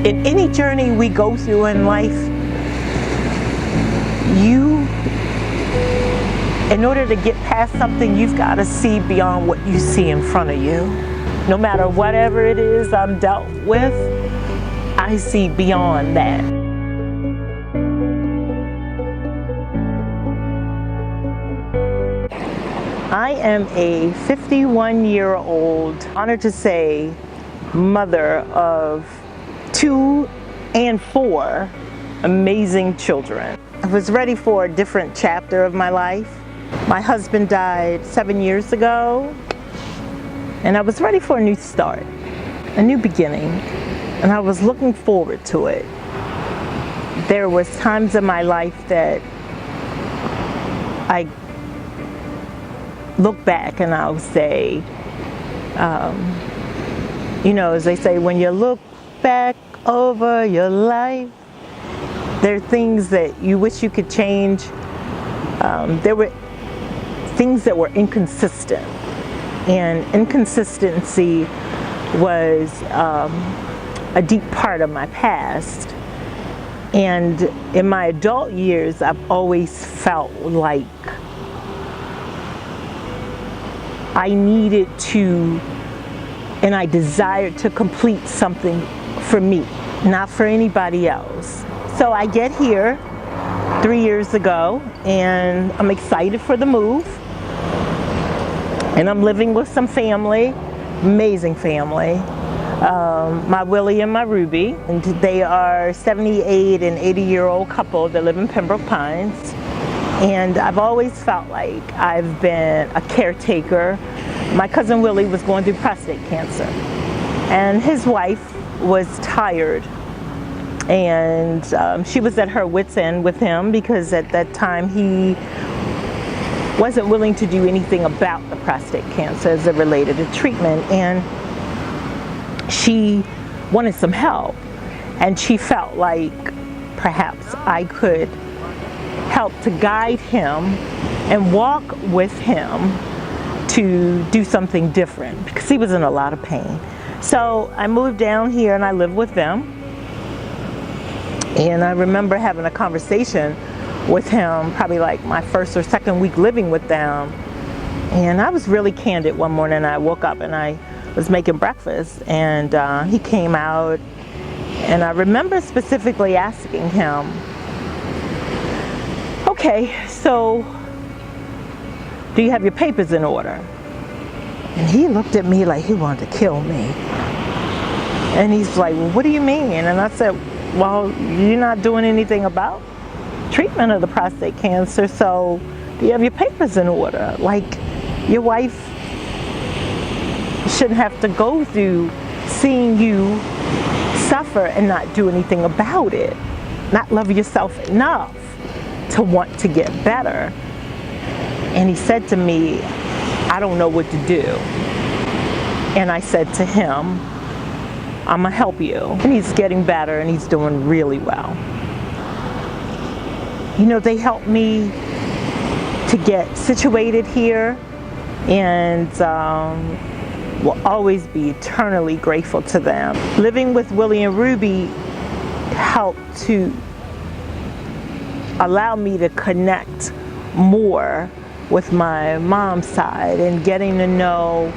In any journey we go through in life, in order to get past something, you've got to see beyond what you see in front of you. No matter whatever it is I'm dealt with, I see beyond that. I am a 51-year-old, honored to say, mother of 2 and 4 amazing children. I was ready for a different chapter of my life. My husband died 7 years ago, and I was ready for a new start, a new beginning, and I was looking forward to it. There was times in my life that I look back and I'll say, as they say, when you look back over your life, there are things that you wish you could change. There were things that were inconsistent, and inconsistency was a deep part of my past. And in my adult years, I've always felt like I needed to, and I desired to complete something for me, not for anybody else. So I get here 3 years ago, and I'm excited for the move. And I'm living with some family, amazing family. My Willie and my Ruby, and they are 78 and 80-year-old couple that live in Pembroke Pines. And I've always felt like I've been a caretaker. My cousin Willie was going through prostate cancer, and his wife was tired, and she was at her wit's end with him, because at that time he wasn't willing to do anything about the prostate cancer as it related to treatment, and she wanted some help, and she felt like perhaps I could help to guide him and walk with him to do something different, because he was in a lot of pain. So I moved down here and I live with them, and I remember having a conversation with him probably like my first or second week living with them, and I was really candid one morning. I woke up and I was making breakfast, and he came out, and I remember specifically asking him, okay, so do you have your papers in order? And he looked at me like he wanted to kill me. And he's like, well, what do you mean? And I said, well, you're not doing anything about treatment of the prostate cancer, so do you have your papers in order? Like, your wife shouldn't have to go through seeing you suffer and not do anything about it, not love yourself enough to want to get better. And he said to me, I don't know what to do. And I said to him, I'm gonna help you. And he's getting better, and he's doing really well. They helped me to get situated here, and will always be eternally grateful to them. Living with Willie and Ruby helped to allow me to connect more with my mom's side, and getting to know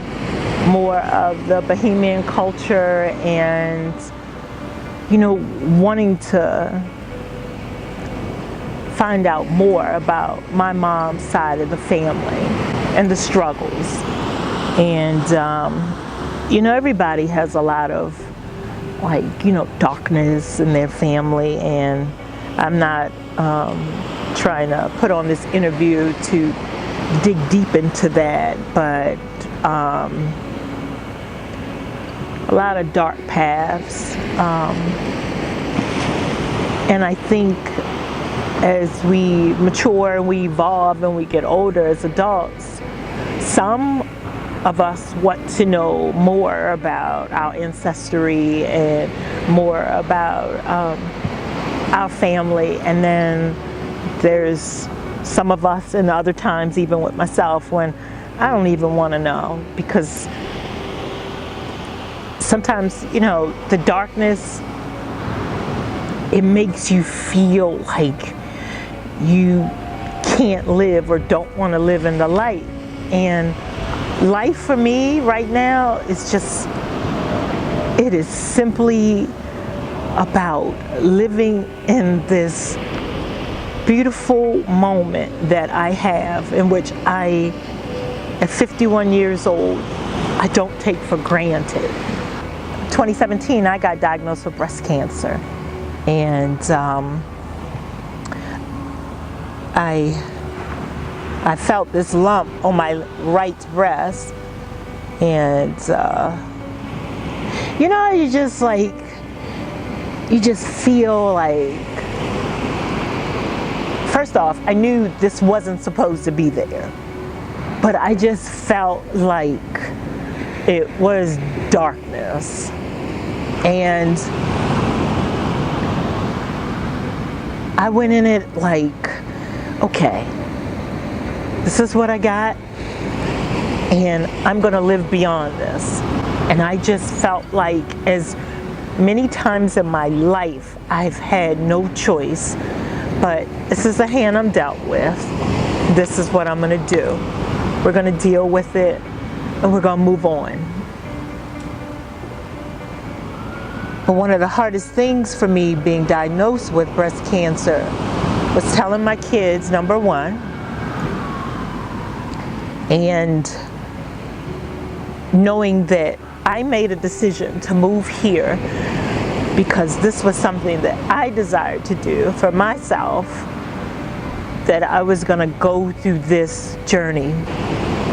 more of the Bahamian culture, and wanting to find out more about my mom's side of the family and the struggles. And everybody has a lot of darkness in their family, and I'm not trying to put on this interview to dig deep into that, but a lot of dark paths, and I think as we mature and we evolve and we get older as adults, some of us want to know more about our ancestry and more about our family, and then there's some of us, and other times even with myself, when I don't even want to know, because sometimes the darkness it makes you feel like you can't live or don't want to live in the light. And life for me right now is just, it is simply about living in this beautiful moment that I have, in which I, at 51 years old, I don't take for granted. 2017, I got diagnosed with breast cancer, and I felt this lump on my right breast, and you know, you just feel like, first off, I knew this wasn't supposed to be there, but I just felt like it was darkness. And I went in it like, okay, this is what I got, and I'm gonna live beyond this. And I just felt like, as many times in my life, I've had no choice, but this is the hand I'm dealt with. This is what I'm gonna do. We're gonna deal with it, and we're gonna move on. But one of the hardest things for me being diagnosed with breast cancer was telling my kids, number one, and knowing that I made a decision to move here because this was something that I desired to do for myself, that I was going to go through this journey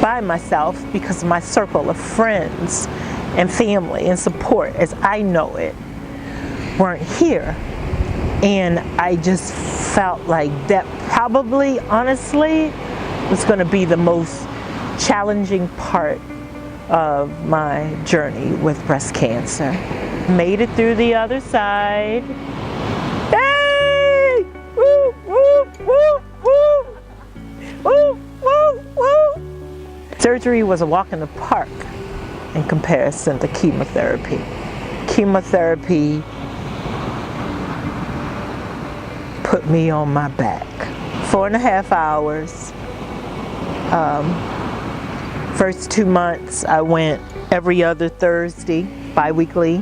by myself because my circle of friends and family and support, as I know it, weren't here. And I just felt like that probably, honestly, was going to be the most challenging part of my journey with breast cancer. Made it through the other side. Hey! Woo, woo, woo, woo! Woo, woo, woo! Surgery was a walk in the park in comparison to chemotherapy. Chemotherapy put me on my back. 4.5 hours. First 2 months I went every other Thursday, bi-weekly,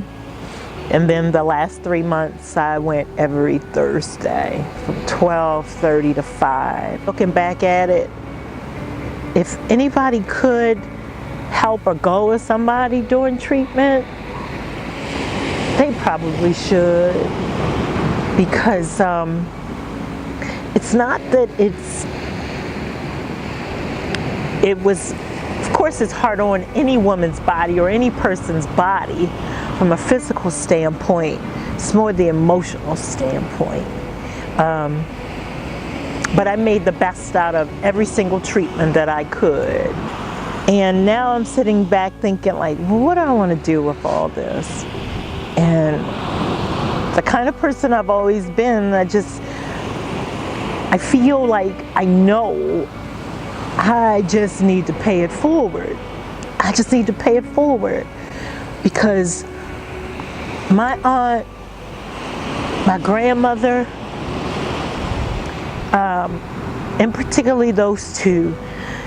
and then the last 3 months I went every Thursday from 12:30 to 5. Looking back at it, if anybody could help or go with somebody during treatment, they probably should, because it's not that it was, of course it's hard on any woman's body or any person's body from a physical standpoint. It's more the emotional standpoint. But I made the best out of every single treatment that I could. And now I'm sitting back thinking like, well, what do I want to do with all this? And the kind of person I've always been, I feel like I know I just need to pay it forward. I just need to pay it forward, because my aunt, my grandmother, and particularly those two,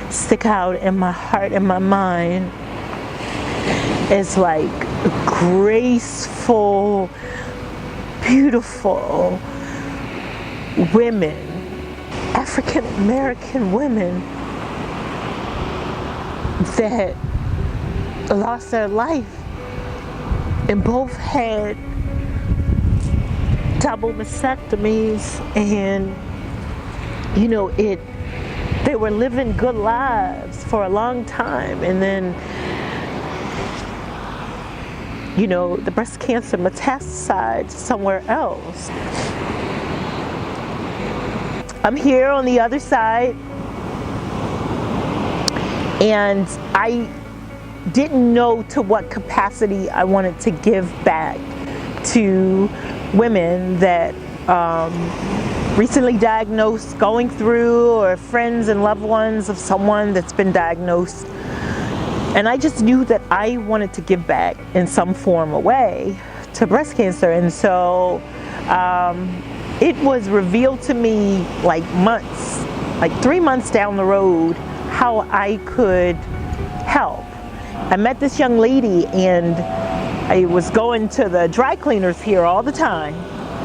stick out in my heart and my mind as like graceful, beautiful women, African American women that lost their life, and both had double mastectomies, and you know, they were living good lives for a long time, and then, you know, the breast cancer metastasized somewhere else. I'm here on the other side, and I didn't know to what capacity I wanted to give back to women that recently diagnosed, going through, or friends and loved ones of someone that's been diagnosed. And I just knew that I wanted to give back in some form or way to breast cancer. And so it was revealed to me like 3 months down the road, how I could help. I met this young lady, and I was going to the dry cleaners here all the time,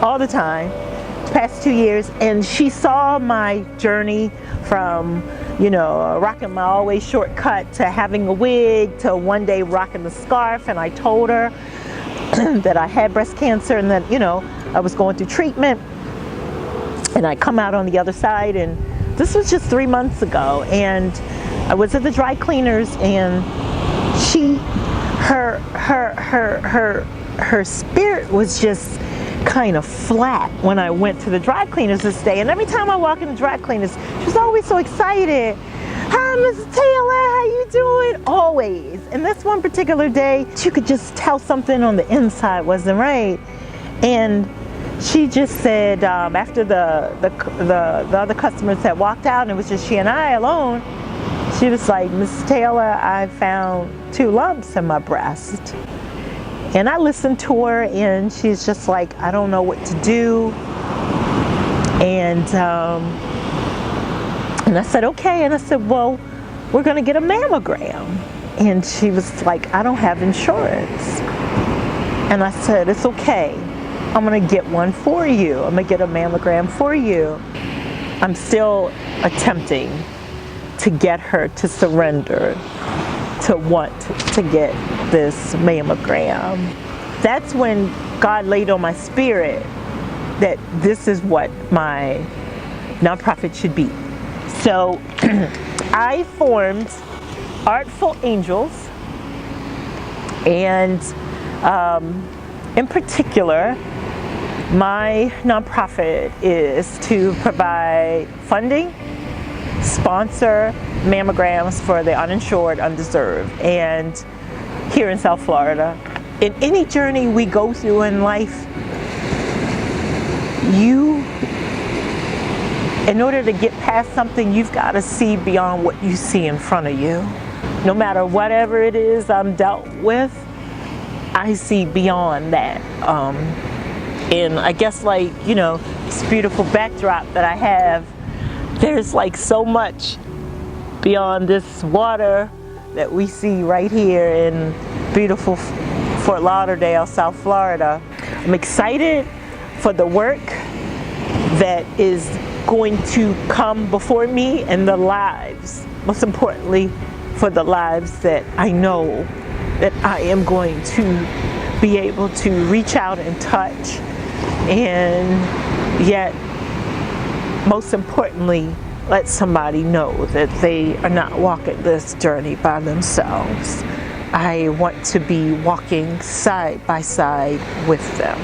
the past 2 years, and she saw my journey from, rocking my always short cut to having a wig to one day rocking the scarf, and I told her that I had breast cancer and that, I was going through treatment, and I come out on the other side. And this was just 3 months ago, and I was at the dry cleaners, and her spirit was just kind of flat when I went to the dry cleaners this day. And every time I walk in the dry cleaners, she was always so excited. Hi, Mrs. Taylor, how you doing? Always. And this one particular day, she could just tell something on the inside wasn't right. And she just said, after the other customers had walked out and it was just she and I alone, she was like, Mrs. Taylor, I found 2 lumps in my breast. And I listened to her, and she's just like, I don't know what to do. And I said, okay. And I said, well, we're going to get a mammogram. And she was like, I don't have insurance. And I said, it's okay. I'm going to get one for you. I'm going to get a mammogram for you. I'm still attempting to get her to surrender, to want to get this mammogram. That's when God laid on my spirit that this is what my nonprofit should be. So I formed Artful Angels, and in particular, my nonprofit is to provide funding, sponsor mammograms for the uninsured, undeserved, and here in South Florida. In any journey we go through in life, in order to get past something, you've got to see beyond what you see in front of you. No matter whatever it is I'm dealt with, I see beyond that. And I guess this beautiful backdrop that I have, there's so much beyond this water that we see right here in beautiful Fort Lauderdale, South Florida. I'm excited for the work that is going to come before me and the lives, most importantly, for the lives that I know that I am going to be able to reach out and touch, and yet, most importantly, let somebody know that they are not walking this journey by themselves. I want to be walking side by side with them.